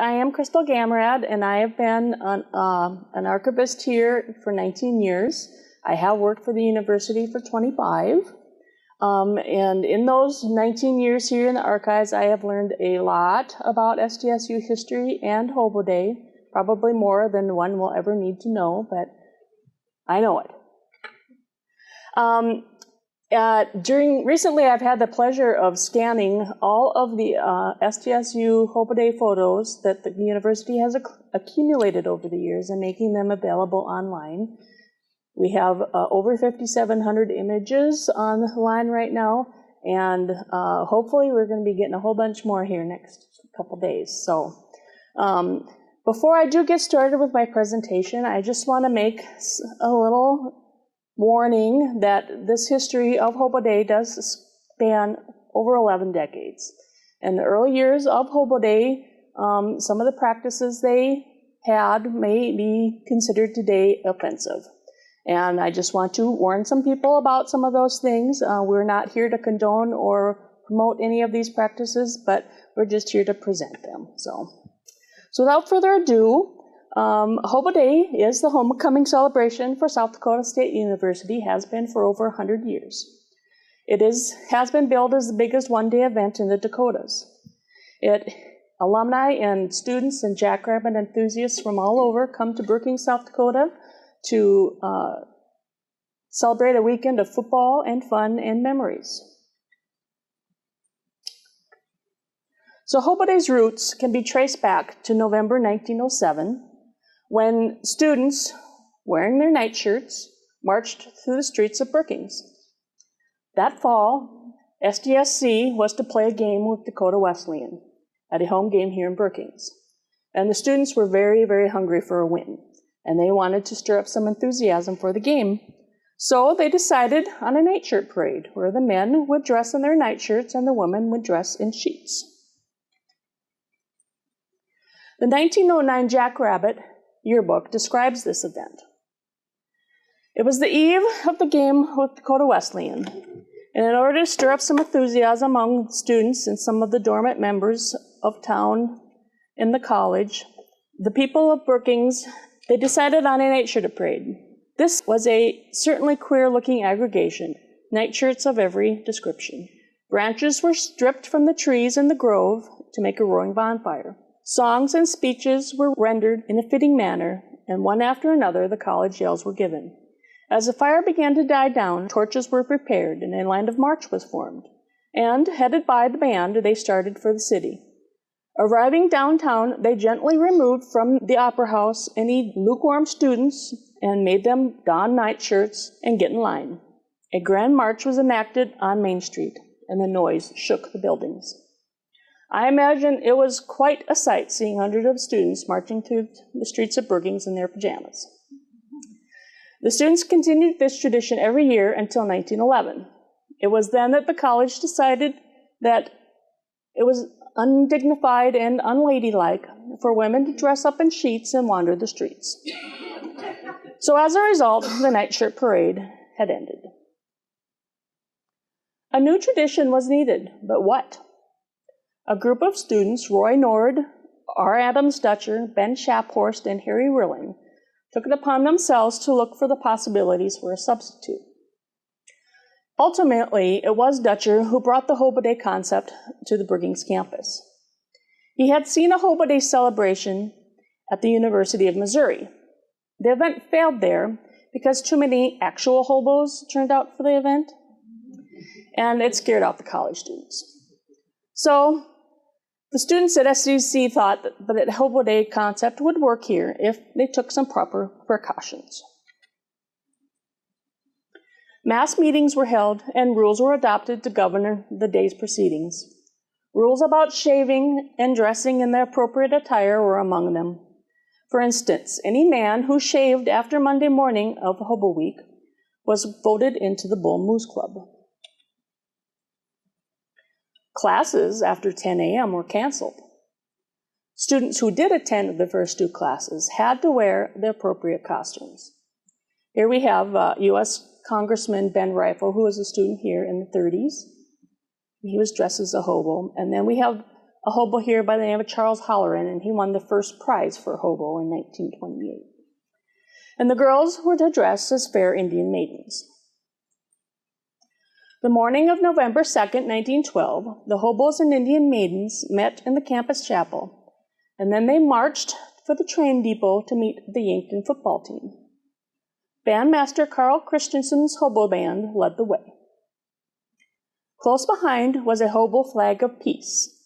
I am Crystal Gamradt, and I have been an archivist here for 19 years. I have worked for the university for 25. And in those 19 years here in the archives, I have learned a lot about SDSU history and Hobo Day, probably more than one will ever need to know, but I know it. Recently, I've had the pleasure of scanning all of the SDSU Hobo Day photos that the university has accumulated over the years and making them available online. We have over 5,700 images on the line right now, and hopefully we're going to be getting a whole bunch more here next couple days. So before I do get started with my presentation, I just want to make a little warning that this history of Hobo Day does span over 11 decades. In the early years of Hobo Day, some of the practices they had may be considered today offensive. And I just want to warn some people about some of those things. We're not here to condone or promote any of these practices, but we're just here to present them. So without further ado, Hobo Day is the homecoming celebration for South Dakota State University, has been for over 100 years. It has been billed as the biggest one-day event in the Dakotas. Alumni and students and jackrabbit enthusiasts from all over come to Brookings, South Dakota to celebrate a weekend of football and fun and memories. So Hobo Day's roots can be traced back to November 1907, when students, wearing their nightshirts, marched through the streets of Brookings. That fall, SDSC was to play a game with Dakota Wesleyan at a home game here in Brookings. And the students were very, very hungry for a win, and they wanted to stir up some enthusiasm for the game. So they decided on a nightshirt parade, where the men would dress in their nightshirts and the women would dress in sheets. The 1909 Jackrabbit yearbook describes this event. It was the eve of the game with Dakota Wesleyan, and in order to stir up some enthusiasm among students and some of the dormant members of town in the college, the people of Brookings, they decided on a nightshirt parade. This was a certainly queer-looking aggregation, nightshirts of every description. Branches were stripped from the trees in the grove to make a roaring bonfire. Songs and speeches were rendered in a fitting manner, and one after another the college yells were given. As the fire began to die down, torches were prepared, and a line of march was formed. And, headed by the band, they started for the city. Arriving downtown, they gently removed from the Opera House any lukewarm students and made them don nightshirts and get in line. A grand march was enacted on Main Street, and the noise shook the buildings. I imagine it was quite a sight seeing hundreds of students marching through the streets of Brookings in their pajamas. The students continued this tradition every year until 1911. It was then that the college decided that it was undignified and unladylike for women to dress up in sheets and wander the streets. So as a result, the nightshirt parade had ended. A new tradition was needed, but what? A group of students, Roy Nord, R. Adams Dutcher, Ben Shaphorst, and Harry Rilling, took it upon themselves to look for the possibilities for a substitute. Ultimately, it was Dutcher who brought the Hobo Day concept to the Brookings campus. He had seen a Hobo Day celebration at the University of Missouri. The event failed there because too many actual hobos turned out for the event, and it scared off the college students. So the students at SDSU thought that the Hobo Day concept would work here if they took some proper precautions. Mass meetings were held and rules were adopted to govern the day's proceedings. Rules about shaving and dressing in the appropriate attire were among them. For instance, any man who shaved after Monday morning of Hobo Week was voted into the Bull Moose Club. Classes after 10 a.m. were canceled. Students who did attend the first two classes had to wear the appropriate costumes. Here we have U.S. Congressman Ben Rifle, who was a student here in the 30s. He was dressed as a hobo. And then we have a hobo here by the name of Charles Halloran, and he won the first prize for hobo in 1928. And the girls were to dress as fair Indian maidens. The morning of November 2nd, 1912, the hobos and Indian maidens met in the campus chapel, and then they marched for the train depot to meet the Yankton football team. Bandmaster Carl Christensen's hobo band led the way. Close behind was a hobo flag of peace.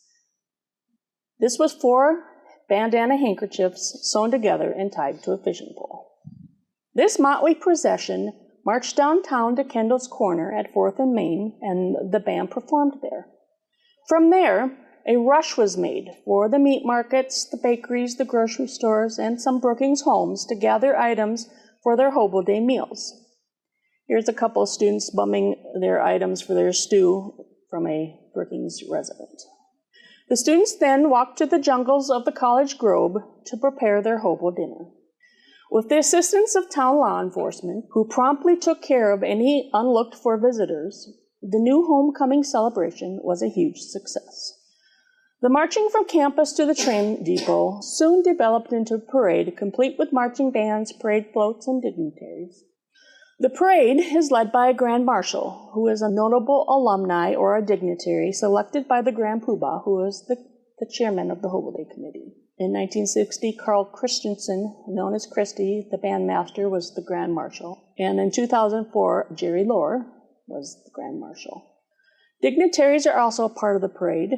This was 4 bandana handkerchiefs sewn together and tied to a fishing pole. This motley procession marched downtown to Kendall's Corner at 4th and Main, and the band performed there. From there, a rush was made for the meat markets, the bakeries, the grocery stores, and some Brookings homes to gather items for their hobo day meals. Here's a couple of students bumming their items for their stew from a Brookings resident. The students then walked to the jungles of the college grove to prepare their hobo dinner. With the assistance of town law enforcement, who promptly took care of any unlooked-for visitors, the new homecoming celebration was a huge success. The marching from campus to the train depot soon developed into a parade, complete with marching bands, parade floats, and dignitaries. The parade is led by a Grand Marshal, who is a notable alumni or a dignitary selected by the Grand Poobah, who is the chairman of the Hobo Day Committee. In 1960, Carl Christensen, known as Christie, the bandmaster, was the Grand Marshal. And in 2004, Jerry Lohr was the Grand Marshal. Dignitaries are also a part of the parade.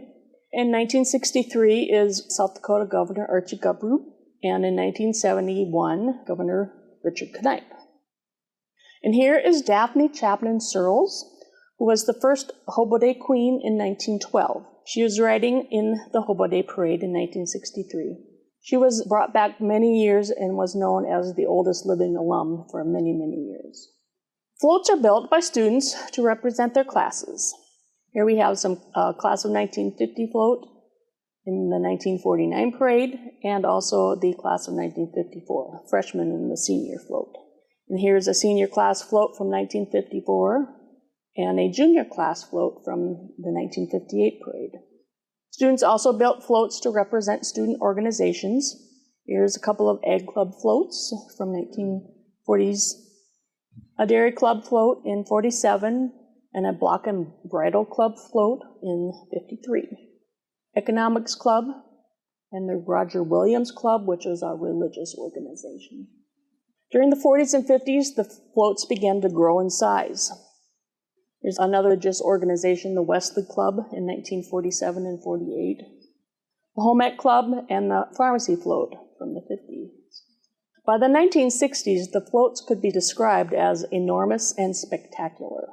In 1963 is South Dakota Governor Archie Gamradt, and in 1971, Governor Richard Knipe. And here is Daphne Chaplin Searles, who was the first Hobo Day Queen in 1912. She was riding in the Hobo Day Parade in 1963. She was brought back many years and was known as the oldest living alum for many, many years. Floats are built by students to represent their classes. Here we have some class of 1950 float in the 1949 parade, and also the class of 1954, freshmen in the senior float. And here's a senior class float from 1954 and a junior class float from the 1958 parade. Students also built floats to represent student organizations. Here's a couple of Egg Club floats from 1940s, a Dairy Club float in 47, and a Block and Bridle Club float in 53. Economics Club and the Roger Williams Club, which is our religious organization. During the 40s and 50s, the floats began to grow in size. There's another religious organization, the Wesley Club, in 1947 and 48, the Home Ec Club, and the Pharmacy Float from the 50s. By the 1960s, the floats could be described as enormous and spectacular.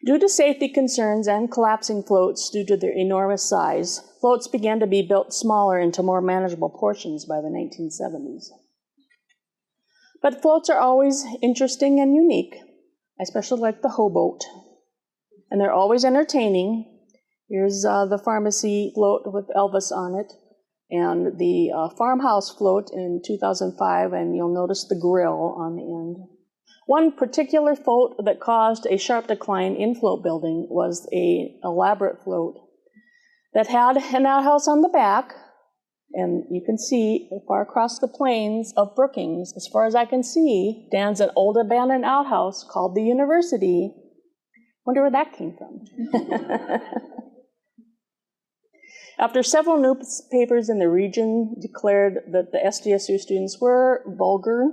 Due to safety concerns and collapsing floats due to their enormous size, floats began to be built smaller into more manageable portions by the 1970s. But floats are always interesting and unique. I especially like the Hobo, and they're always entertaining. Here's the pharmacy float with Elvis on it, and the farmhouse float in 2005, and you'll notice the grill on the end. One particular float that caused a sharp decline in float building was an elaborate float that had an outhouse on the back, and you can see far across the plains of Brookings, as far as I can see, stands an old abandoned outhouse called the University. Wonder where that came from. After several newspapers in the region declared that the SDSU students were vulgar,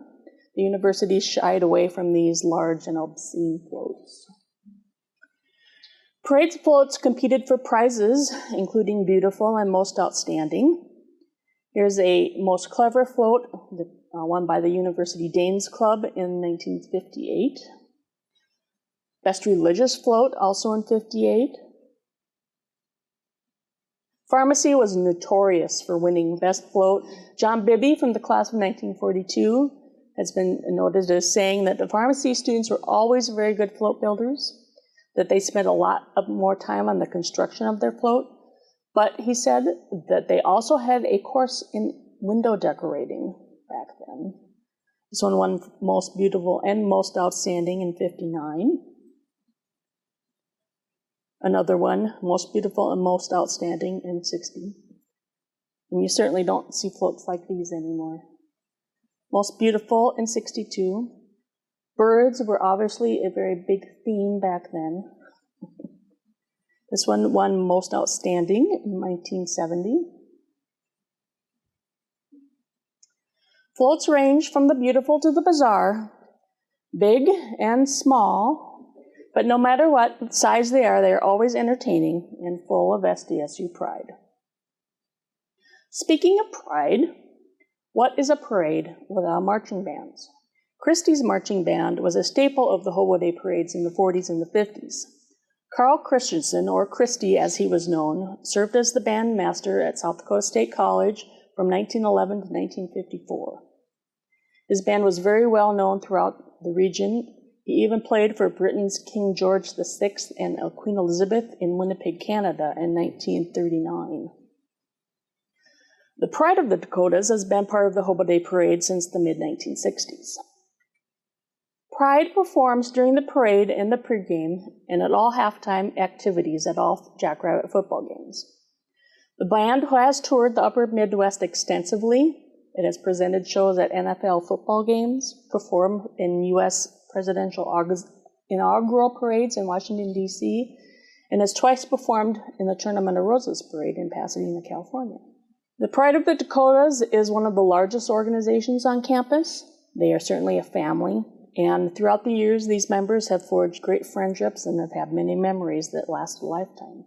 the university shied away from these large and obscene floats. Parade floats competed for prizes, including beautiful and most outstanding. Here's a most clever float, won by the University Danes Club in 1958. Best religious float, also in 58. Pharmacy was notorious for winning best float. John Bibby from the class of 1942 has been noted as saying that the pharmacy students were always very good float builders, that they spent a lot more time on the construction of their float. But he said that they also had a course in window decorating back then. This one won most beautiful and most outstanding in 59. Another one, most beautiful and most outstanding in 60. And you certainly don't see floats like these anymore. Most beautiful in 62. Birds were obviously a very big theme back then. This one won most outstanding in 1970. Floats range from the beautiful to the bizarre, big and small, but no matter what size they are always entertaining and full of SDSU pride. Speaking of pride, what is a parade without marching bands? Christie's marching band was a staple of the Hobo Day parades in the 40s and the 50s. Carl Christensen, or Christie as he was known, served as the bandmaster at South Dakota State College from 1911 to 1954. His band was very well known throughout the region. He even played for Britain's King George VI and Queen Elizabeth in Winnipeg, Canada in 1939. The pride of the Dakotas has been part of the Hobo Day parade since the mid-1960s. Pride performs during the parade and the pregame and at all halftime activities at all Jackrabbit football games. The band has toured the upper Midwest extensively. It has presented shows at NFL football games, performed in U.S. presidential inaugural parades in Washington, D.C., and has twice performed in the Tournament of Roses parade in Pasadena, California. The Pride of the Dakotas is one of the largest organizations on campus. They are certainly a family, and throughout the years, these members have forged great friendships and have had many memories that last a lifetime.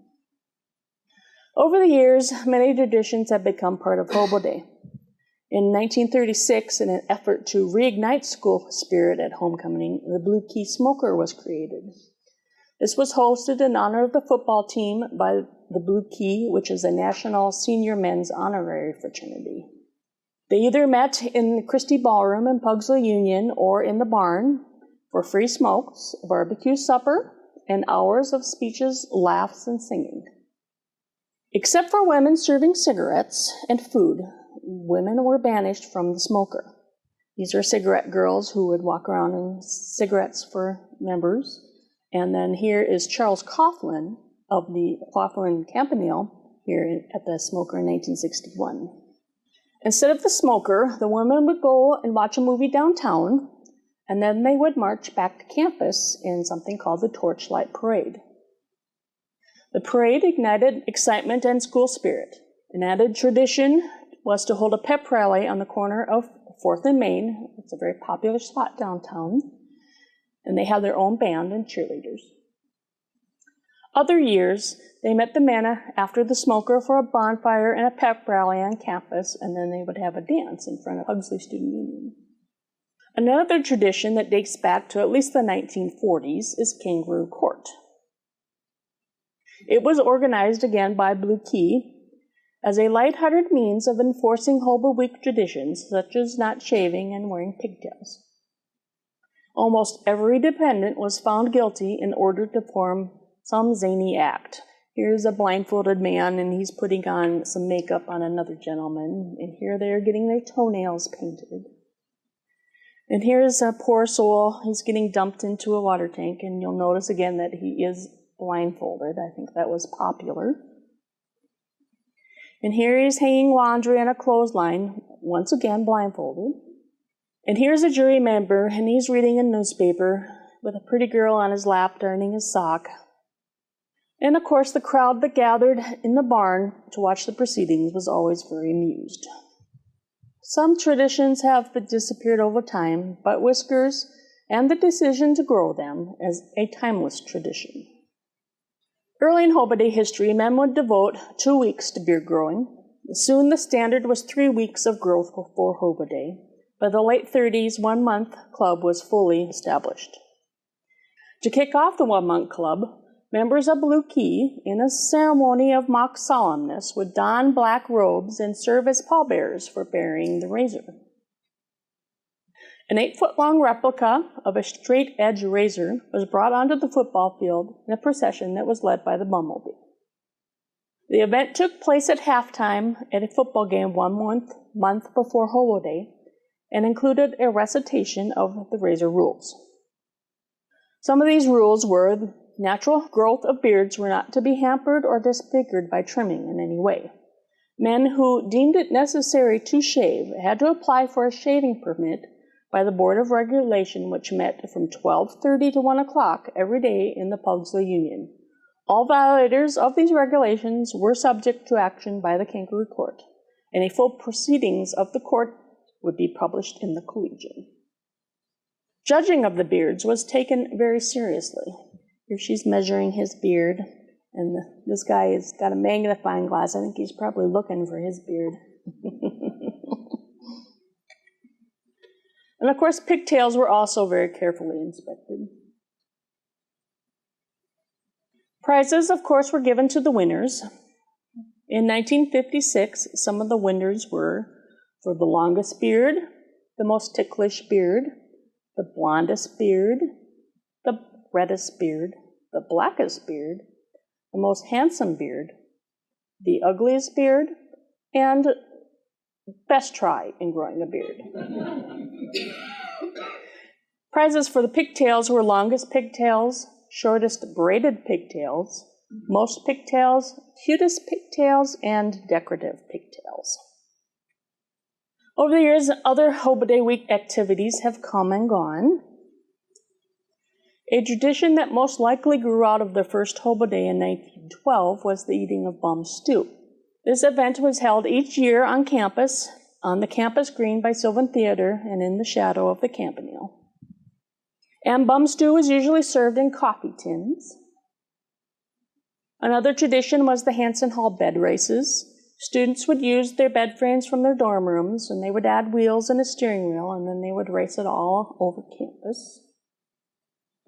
Over the years, many traditions have become part of Hobo Day. In 1936, in an effort to reignite school spirit at homecoming, the Blue Key Smoker was created. This was hosted in honor of the football team by the Blue Key, which is a national senior men's honorary fraternity. They either met in the Christie Ballroom in Pugsley Union or in the barn for free smokes, a barbecue supper, and hours of speeches, laughs, and singing. Except for women serving cigarettes and food, women were banished from the smoker. These are cigarette girls who would walk around in cigarettes for members. And then here is Charles Coughlin of the Coughlin Campanile here at the smoker in 1961. Instead of the smoker, the women would go and watch a movie downtown, and then they would march back to campus in something called the Torchlight Parade. The parade ignited excitement and school spirit. An added tradition was to hold a pep rally on the corner of 4th and Main. It's a very popular spot downtown. And they had their own band and cheerleaders. Other years, they met the men after the smoker for a bonfire and a pep rally on campus, and then they would have a dance in front of Pugsley Student Union. Another tradition that dates back to at least the 1940s is Kangaroo Court. It was organized again by Blue Key as a lighthearted means of enforcing Hobo Week traditions, such as not shaving and wearing pigtails. Almost every dependent was found guilty in order to perform some zany act. Here's a blindfolded man, and he's putting on some makeup on another gentleman, and here they're getting their toenails painted. And here's a poor soul, he's getting dumped into a water tank, and you'll notice again that he is blindfolded. I think that was popular. And here he's hanging laundry on a clothesline, once again blindfolded. And here's a jury member, and he's reading a newspaper with a pretty girl on his lap darning his sock. And of course, the crowd that gathered in the barn to watch the proceedings was always very amused. Some traditions have disappeared over time, but whiskers and the decision to grow them as a timeless tradition. Early in Hobo Day history, men would devote 2 weeks to beard growing. Soon the standard was 3 weeks of growth before Hobo Day. By the late 30s, 1 month club was fully established. To kick off the 1 month club, members of Blue Key, in a ceremony of mock solemnness, would don black robes and serve as pallbearers for bearing the razor. An 8-foot-long replica of a straight-edge razor was brought onto the football field in a procession that was led by the bumblebee. The event took place at halftime at a football game 1 month before Hobo Day, and included a recitation of the razor rules. Some of these rules were Natural growth of beards were not to be hampered or disfigured by trimming in any way. Men who deemed it necessary to shave had to apply for a shaving permit by the Board of Regulation, which met from 12:30 to 1 o'clock every day in the Pugsley Union. All violators of these regulations were subject to action by the Kangaroo Court, and a full proceedings of the court would be published in the Collegian. Judging of the beards was taken very seriously. Here she's measuring his beard, and this guy has got a magnifying glass. I think he's probably looking for his beard. And of course, pigtails were also very carefully inspected. Prizes, of course, were given to the winners. In 1956, some of the winners were for the longest beard, the most ticklish beard, the blondest beard, the reddest beard, the blackest beard, the most handsome beard, the ugliest beard, and best try in growing a beard. Prizes for the pigtails were longest pigtails, shortest braided pigtails, most pigtails, cutest pigtails, and decorative pigtails. Over the years, other Hobo Day week activities have come and gone. A tradition that most likely grew out of the first Hobo Day in 1912 was the eating of bum stew. This event was held each year on campus, on the campus green by Sylvan Theater and in the shadow of the campanile. And bum stew was usually served in coffee tins. Another tradition was the Hanson Hall bed races. Students would use their bed frames from their dorm rooms, and they would add wheels and a steering wheel, and then they would race it all over campus.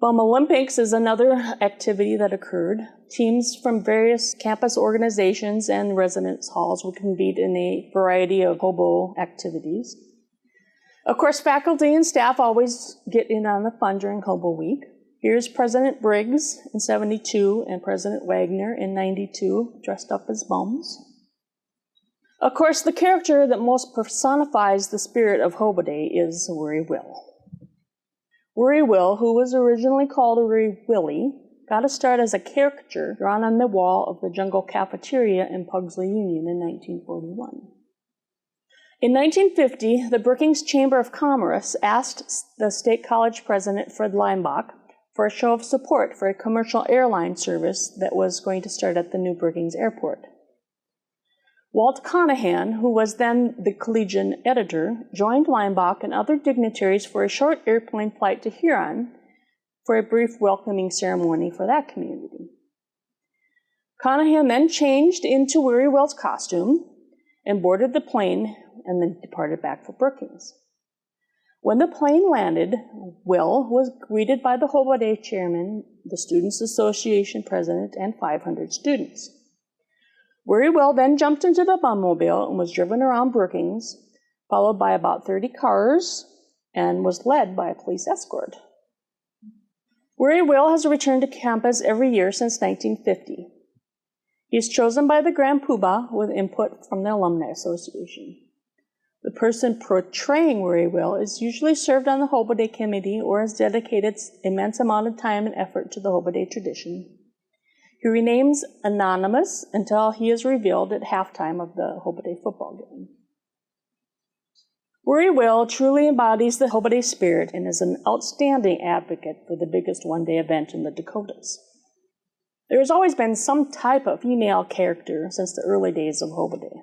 Bum Olympics is another activity that occurred. Teams from various campus organizations and residence halls would compete in a variety of hobo activities. Of course, faculty and staff always get in on the fun during Hobo Week. Here's President Briggs in 72 and President Wagner in 92, dressed up as bums. Of course, the character that most personifies the spirit of Hobo Day is Worry Will. Worry Will, who was originally called Worry Willie, got a start as a caricature drawn on the wall of the Jungle Cafeteria in Pugsley Union in 1941. In 1950, the Brookings Chamber of Commerce asked the State College president, Fred Leimbach, for a show of support for a commercial airline service that was going to start at the New Brookings Airport. Walt Conahan, who was then the Collegian editor, joined Leimbach and other dignitaries for a short airplane flight to Huron for a brief welcoming ceremony for that community. Conahan then changed into Worry Will's costume and boarded the plane and then departed back for Brookings. When the plane landed, Will was greeted by the Hobo Day chairman, the Students Association president, and 500 students. Worry Will then jumped into the bummobile and was driven around Brookings, followed by about 30 cars, and was led by a police escort. Worry Will has returned to campus every year since 1950. He is chosen by the Grand Poobah with input from the Alumni Association. The person portraying Worry Will is usually served on the Hobo Day committee or has dedicated immense amount of time and effort to the Hobo Day tradition. He remains anonymous until he is revealed at halftime of the Hobo Day football game. Worry Will truly embodies the Hobo Day spirit and is an outstanding advocate for the biggest one-day event in the Dakotas. There has always been some type of female character since the early days of Hobo Day.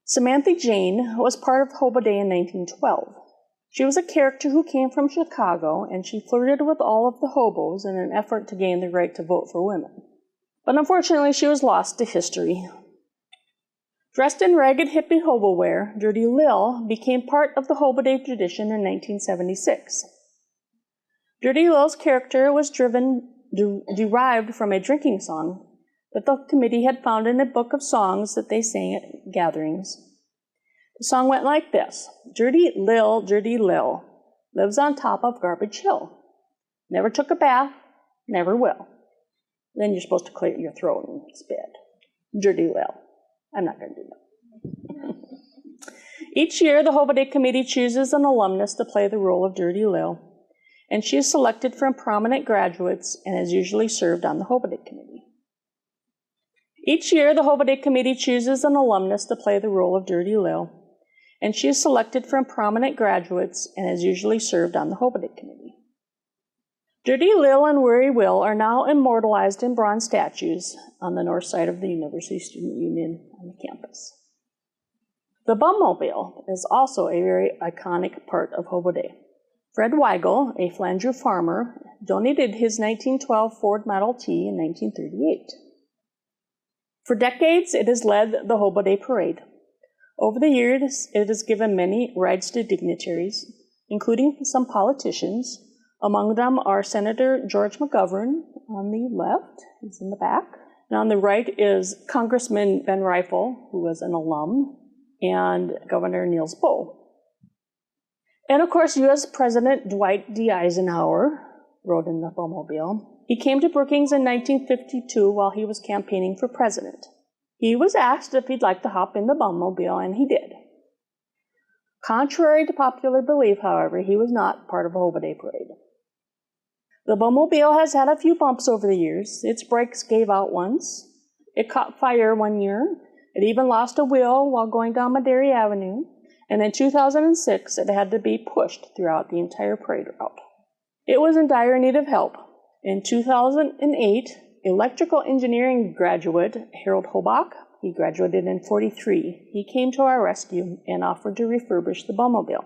Samantha Jane was part of Hobo Day in 1912. She was a character who came from Chicago, and she flirted with all of the hobos in an effort to gain the right to vote for women. But unfortunately, she was lost to history. Dressed in ragged hippie hobo wear, Dirty Lil became part of the Hobo Day tradition in 1976. Dirty Lil's character was derived from a drinking song that the committee had found in a book of songs that they sang at gatherings. The song went like this: Dirty Lil, lives on top of Garbage Hill. Never took a bath, never will. Then you're supposed to clear your throat and spit. Dirty Lil. I'm not going to do that. Each year, the Hobo Day committee chooses an alumnus to play the role of Dirty Lil, and she is selected from prominent graduates and is usually served on the Hobo Day Committee. Each year, the Hobo Day Committee chooses an alumnus to play the role of Dirty Lil, and she is selected from prominent graduates and is usually served on the Hobo Day Committee. Dirty Lil and Weary Will are now immortalized in bronze statues on the north side of the University Student Union on the campus. The Bummobile is also a very iconic part of Hobo Day. Fred Weigel, a Flandreau farmer, donated his 1912 Ford Model T in 1938. For decades, it has led the Hobo Day Parade. Over the years, it has given many rides to dignitaries, including some politicians. Among them are Senator George McGovern on the left, he's in the back. And on the right is Congressman Ben Rifle, who was an alum, and Governor Niels Bohr. And of course, U.S. President Dwight D. Eisenhower rode in the Bummobile. He came to Brookings in 1952 while he was campaigning for president. He was asked if he'd like to hop in the Bummobile, and he did. Contrary to popular belief, however, he was not part of a Hobo Day Parade. The Bummobile has had a few bumps over the years. Its brakes gave out once. It caught fire one year. It even lost a wheel while going down Madera Avenue. And in 2006, it had to be pushed throughout the entire parade route. It was in dire need of help. In 2008, electrical engineering graduate Harold Hobach, he graduated in '43, he came to our rescue and offered to refurbish the Bummobile.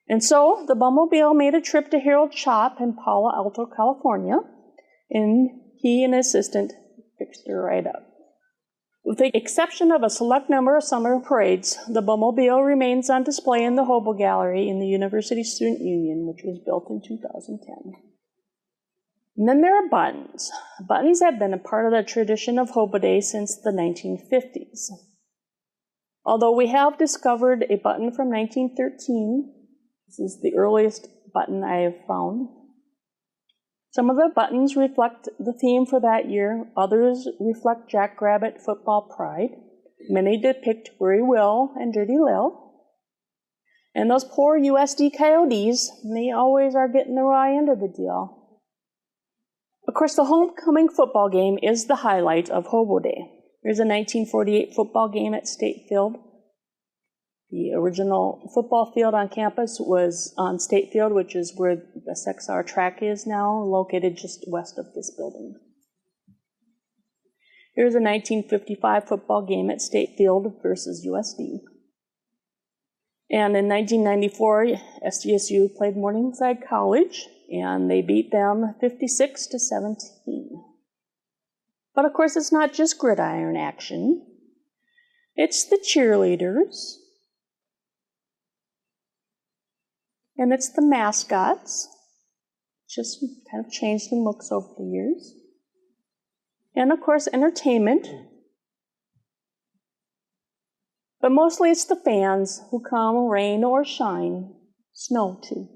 And so the Bummobile made a trip to Harold's shop in Palo Alto, California, and he and his assistant fixed her right up. With the exception of a select number of summer parades, the Bummobile remains on display in the Hobo Gallery in the University Student Union, which was built in 2010. And then there are buttons. Buttons have been a part of the tradition of Hobo Day since the 1950s. Although we have discovered a button from 1913, this is the earliest button I have found. Some of the buttons reflect the theme for that year. Others reflect Jackrabbit football pride. Many depict Weary Will and Dirty Lil. And those poor USD Coyotes, they always are getting the raw end of the deal. Of course, the homecoming football game is the highlight of Hobo Day. There's a 1948 football game at State Field. The original football field on campus was on State Field, which is where the SXR track is now, located just west of this building. Here's a 1955 football game at State Field versus USD. And in 1994, SDSU played Morningside College, and they beat them 56-17. But of course, it's not just gridiron action. It's the cheerleaders. And it's the mascots. Just kind of changed in looks over the years. And of course, entertainment. But mostly it's the fans who come, rain or shine, snow too.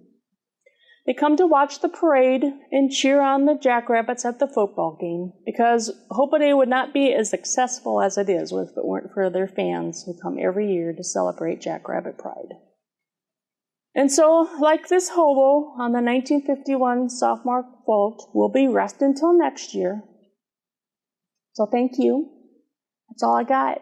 They come to watch the parade and cheer on the Jackrabbits at the football game, because Hobo Day would not be as successful as it is if it weren't for their fans who come every year to celebrate Jackrabbit Pride. And so, like this hobo on the 1951 sophomore vault, we'll be rest until next year. So thank you. That's all I got.